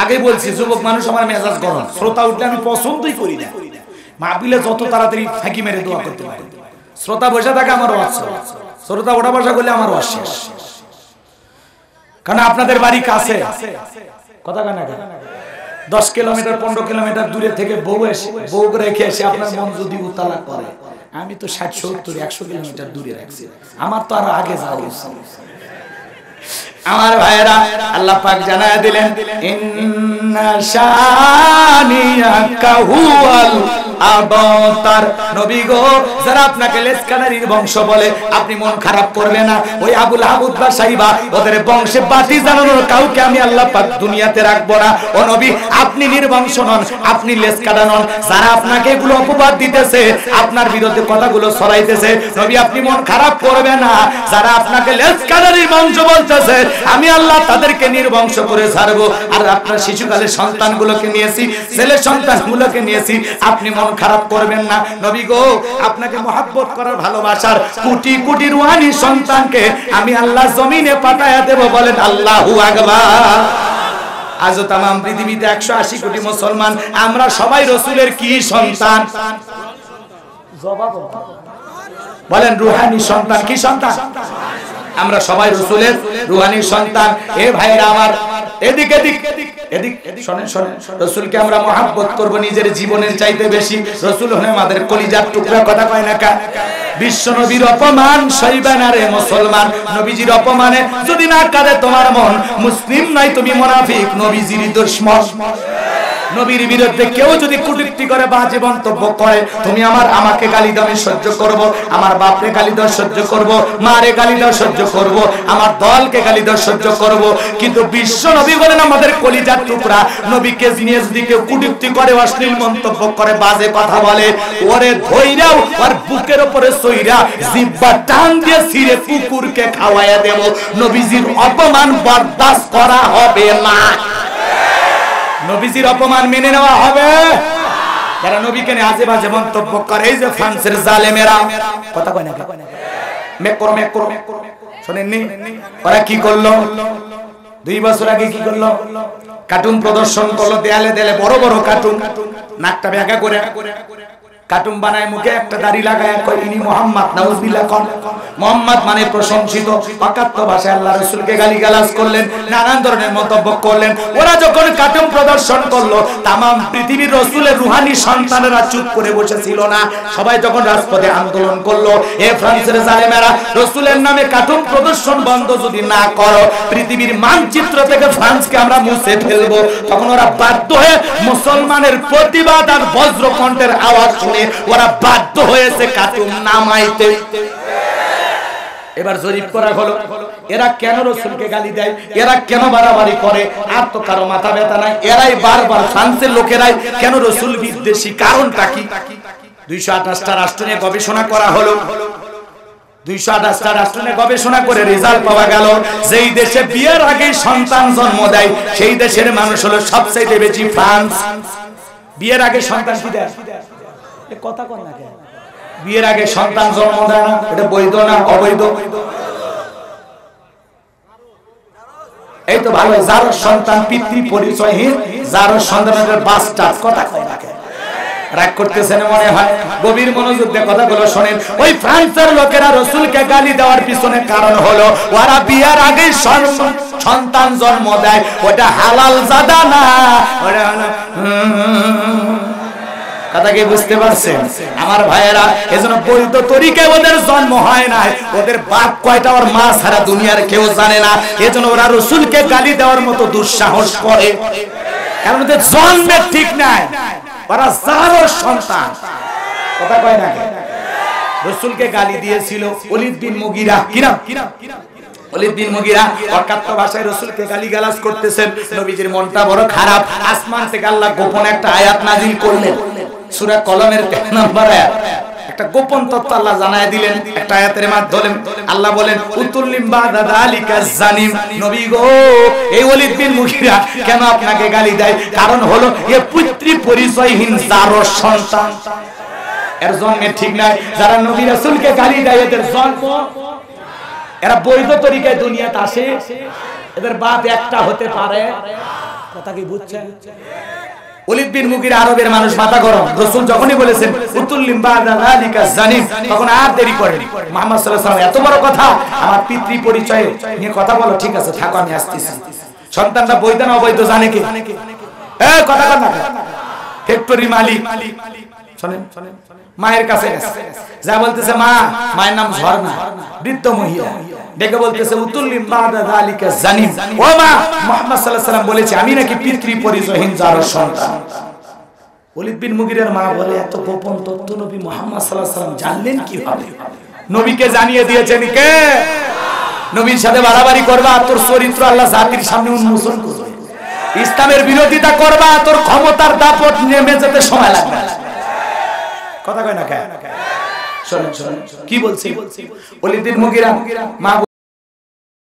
আগে বলছি যুবক মানুষ আমার মেজাজ গরম, শ্রোতা উঠলে আমি পছন্দই করি না। মাহফিলে যত তাড়াতাড়ি ফাঁকি মেরে দোয়া করতে পারি, শ্রোতা বসে থাকে আমার ওয়াজ, শ্রোতা ওটা বসা করলে আমার ওয়াজ শেষ। কারণ আপনাদের বাড়ি কাছে, কথা কানা 10 কিলোমিটার 15 কিলোমিটার দূরে থেকে বউ রেখে এসে আপনার মন যদি উতালা করে, আমি তো 60 70 100 কিলোমিটার দূরে রাখছি, আমার তো আরো আগে যাওয়া উচিত। আমার ভাইরা আল্লাহ পাক জানায়া দিলেন, ইন্না শানিয়াকা হুয়াল আবতার। নবী গো, যারা আপনাকে লেসকানারির বংশ বলে আপনি মন খারাপ করবেন না। ওই আবুল আবুদ বা সাইবা, ওদের বংশে বাতি জানানোর কাউকে আমি আল্লাহ পাক দুনিয়াতে রাখবো না। ও নবী, আপনি নির্বংশ নন, আপনি লেসকানা নন। যারা আপনাকে এগুলো অপবাদ দিতেছে, আপনার বিরুদ্ধে কথাগুলো ছড়াইতেছে, নবী আপনি মন খারাপ করবেন না। যারা আপনাকে লেসকানারির বংশ বলতেছে, আমি আল্লাহ তাদেরকে নির্বংশ করে ছাড়বো। আর আপনার শিশুকালের সন্তানগুলোকে নিয়েছি, ছেলে সন্তানগুলোকে নিয়েছি, আপনি মন খারাপ করবেন না। নবী গো, আপনাকে মহব্বত করার ভালোবাসার কোটি কোটি রুহানি সন্তানকে আমি আল্লাহ জমিনে পাঠায়া দেব। বলেন আল্লাহু আকবার। আজও তামাম পৃথিবীতে 180 কোটি মুসলমান, আমরা সবাই রাসূলের কি সন্তান? জবাব বলেন, রুহানি সন্তান। কি সন্তান? আমরা সবাই রাসূলের রুহানি সন্তান। এ ভাইরা আমার, এদিক এদিক এদিক শুনেন শুনেন, রাসূলকে আমরা মহব্বত করব নিজের জীবনের চাইতে বেশি। রাসূল হলেন আমাদের কলিজার টুকরা, কথা কয় না কা? বিশ্ব নবীর অপমান সইবে না রে মুসলমান। নবীজির অপমানে যদি না কাঁদে তোমার মন, মুসলিম নাই তুমি মুনাফিক, নবীজির দুশমন। নবীর বিরুদ্ধে কেউ যদি কটূক্তি করে, বাজে মন্তব্য করে, তুমি আমাকে গালি দাও সহ্য করব, আমার বাপরে গালি দাও সহ্য করব, মারে গালি দাও সহ্য করব, আমার দলকে গালি দাও সহ্য করব। কিন্তু বিশ্ব নবী বলেন আমাদের কলিজার টুকরা, নবীকে নিয়ে যদি কেউ কটূক্তি করে, অশ্লীল মন্তব্য করে, বাজে কথা বলে, ওরে ধইরাও আর বুকের উপরে সইরা জিহ্বা টান দিয়ে ছিঁড়ে কুকুরকে খাওয়াইয়া দেব। নবীজির অপমান বরদাস্ত করা হবে না। নবীজির অপমান মেনে নেওয়া হবে। যারা নবীকে নিয়ে আজে বাজে মন্তব্য করে, এই যে ফ্রান্সের জালেমেরা, কথা কয় না, শোনেননি ওরা কি করলো? 2 বছর আগে কি করলো? কার্টুন প্রদর্শন করলো, দেয়ালে দেয়ালে বড় বড় কার্টুন, নাকটা ব্যাগা করে কার্টুন বানায়, মুখে একটা দাড়ি লাগায়, কয় ইনি মুহাম্মদ। নাউজুবিল্লাহ। কোন মুহাম্মদ মানে প্রশংসিত। অকাত্য ভাষায় আল্লাহ রাসূলকে গালিগালাজ করলেন, নানান ধরনের মন্তব্য করলেন। ওরা যখন কার্টুন প্রদর্শন করলো, तमाम পৃথিবীর রাসূলের রূহানি সন্তানেরা চুপ করে বসেছিল না। সবাই যখন রাজপথে আন্দোলন করলো, এ ফ্রান্সের জালেমেরা, রাসূলের নামে কার্টুন প্রদর্শন বন্ধ যদি না করো, পৃথিবীর মানচিত্র থেকে ফ্রান্সকে আমরা মুছে ফেলবো। তখন ওরা বাধ্য হয়ে মুসলমানের প্রতিবাদ আর বজ্রকণ্ঠের আওয়াজ শুনে ওরা বাধ্য হয়েছে কার্টুন নামাইতে। এবার জরিপ করা হলো, এরা কেন রাসূলকে গালি দেয়, এরা কেন বাড়াবাড়ি করে, আর তো কারো মাথা ব্যথা নাই। এরাই বারবার ফ্রান্সের লোকেরাই কেন রাসূল বিদ্বেষী, কারণটা কি? 228টা রাষ্ট্র নিয়ে গবেষণা করা হলো। 228টা রাষ্ট্র নিয়ে গবেষণা করে রেজাল্ট পাওয়া গেল, যেই দেশে বিয়ের আগে সন্তান জন্ম দেয় সেই দেশের মানুষ হলো সবচেয়ে বেশি ফ্রান্স। বিয়ের আগে সন্তান কি দেয়? কথা কন না কেন? বিয়ের আগে সন্তান জন্ম দেয় না, এটা বৈধ না অবৈধ? এই তো ভালো, যার সন্তান পিতৃ পরিচয়হীন, যার সন্তানের বাস্টার্ড, কথা কয় না কেন? রাগ করতেছেন মনে হয়, গভীর মনোযোগ দিয়ে কথাগুলো শোনেন। ওই ফ্রান্সের লোকেরা রাসূলকে গালি দেওয়ার পিছনে কারণ হলো ওরা বিয়ের আগে সন্তান জন্ম দেয়, ওটা হালাল জাদা না, ওটা কথা কি বুঝতে পারছেন আমার ভাইয়েরা? এজন্য বৈধ তরিকায় ওদের জন্ম হয় না, ওদের বাপ কয়টা ওর মা ছাড়া দুনিয়ার কেউ জানে না। এজন্য ওরা রাসূলকে গালি দেওয়ার মতো দুঃসাহস করে, কারণ ওদের জন্মে ঠিক নাই, ওরা যারও সন্তান। কথা কয় না? রাসূলকে গালি দিয়েছিল ওলীদ বিন মুগীরা। কিরাম ওলীদ বিন মুগীরা অকাট্য ভাষায় রাসূলকে গালিগালাজ করতেছেন। নবীজির মনটা বড় খারাপ। আসমান থেকে আল্লাহ গোপন একটা আয়াত নাযিল করলেন, সূরা কলমের 13 নম্বর আয়াত। একটা গোপন তথ্য আল্লাহ জানায় দিলেন একটা আয়াতের মাধ্যমে। আল্লাহ বলেন উতুল্লিম বাদা যালিকা জানিম, নবী গো এই ওলীদ বিন মুগীরা কেন আপনাকে গালি দেয়? কারণ হলো এ পিতৃ পরিচয়হীন যার সন্তান, এর জন্মে ঠিক নাই। যারা নবী রাসূলকে গালি দেয় এদের জন্ম, এরা বৈধ তরিকায় দুনিয়াতে আসে, এদের বাপ একটা হতে পারে। কথা কি বুঝছেন? ওলীদ বিন মুগীরা আরবের মানুষ, মাথা গরম। রাসূল যখনই বলেছেন উতুল্লিম বাদা যালিকা জানিম, তখন আর দেরি করেন। মুহাম্মদ সাল্লাল্লাহু আলাইহি ওয়াসাল্লাম এত বড় কথা, আমার পিতৃ পরিচয় নিয়ে কথা বলো, ঠিক আছে থাকো আমি আসতেছি। সন্তানটা বৈধ না অবৈধ জানে কে? এই কথা কর না, ফ্যাক্টরি মালিক। শুনেন, মায়ের কাছে গেছে, যা বলতেছে মা, মায়ের নাম ঝর্ণা, বৃদ্ধ মহিলা, ডেকে বলতেছে উতুল্লিম বাদা যালিকা জানিম, ও মা মুহাম্মদ সাল্লাল্লাহু আলাইহি ওয়াসাল্লাম বলেছে আমি নাকি পিতৃ পরিচয়হীন যার সন্তান। ওলীদ বিন মুগীরার মা বলে এত গোপন তথ্য নবী মুহাম্মদ সাল্লাল্লাহু আলাইহি ওয়াসাল্লাম জানলেন কিভাবে? নবীকে জানিয়ে দিয়েছেন কে? নবীর সাথে বাড়াবাড়ি করবা, তোর চরিত্র আল্লাহ জাতির সামনে উন্মোচন করবে। ইসলামের বিরোধিতা করবা, তোর ক্ষমতার দাপট নেমে যেতে সময় লাগবে। কথা কয় না কেন? শুনুন কি বলছি। ওলীদ বিন মুগীরা মা